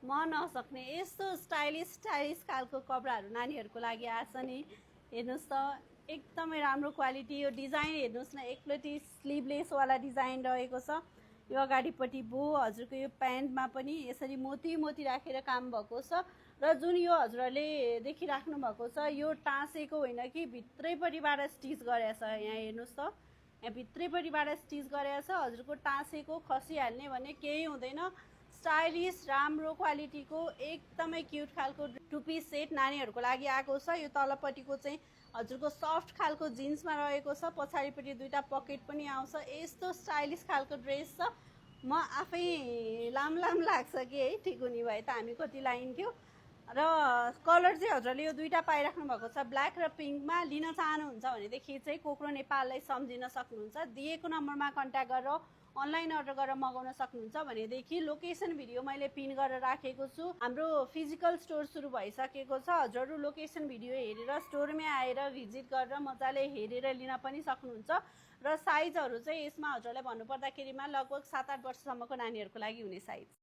म नसक्ने यस्तो स्टाइलिस खालको कपडाहरू नानीहरूको लागि आछ नि। हेर्नुहोस् त एकदमै राम्रो क्वालिटी। यो डिजाइन हेर्नुहोस् न, एकप्लोटी स्लिभलेसवाला डिजाइन रहेको छ। यो अगाडिपट्टि बो हजुरको यो प्यान्टमा पनि यसरी मोती मोती राखेर काम भएको छ। र जुन यो हजुरले देखिराख्नु भएको छ यो टाँसेको होइन कि भित्रैपट्टिबाट स्टिच गरेको छ। यहाँ हेर्नुहोस् त, यहाँ भित्रैपट्टिबाट स्टिच गरेको छ। हजुरको टाँसेको खसिहाल्ने भन्ने केही हुँदैन। स्टाइलिस राम्रो क्वालिटीको एकदमै क्युट खालको टु पिस सेट नानीहरूको लागि आएको छ। यो तलपट्टिको चाहिँ हजुरको सफ्ट खालको जिन्समा रहेको छ। पछाडिपट्टि दुईटा पकेट पनि आउँछ। यस्तो स्टाइलिस खालको ड्रेस छ। म आफै लाम लाग्छ कि है, ठिक हुने भए त हामी कति लाइन्थ्यो। र कलर चाहिँ हजुरले यो दुईटा पाइराख्नु भएको छ, ब्ल्याक र पिङ्कमा। लिन चाहनुहुन्छ भनेदेखि चाहिँ कोक्रो नेपाललाई सम्झिन सक्नुहुन्छ। दिएको नम्बरमा कन्ट्याक्ट गरेर अनलाइन अर्डर गरेर मगाउन सक्नुहुन्छ। भनेदेखि लोकेसन भिडियो मैले पिन गरेर राखेको छु। हाम्रो फिजिकल स्टोर सुरु भइसकेको छ। हजुरहरू लोकेसन भिडियो हेरेर स्टोरमै आएर भिजिट गरेर मजाले हेरेर लिन पनि सक्नुहुन्छ। र साइजहरू चाहिँ यसमा हजुरलाई भन्नुपर्दाखेरिमा लगभग 7-8 वर्षसम्मको नानीहरूको लागि हुने साइज।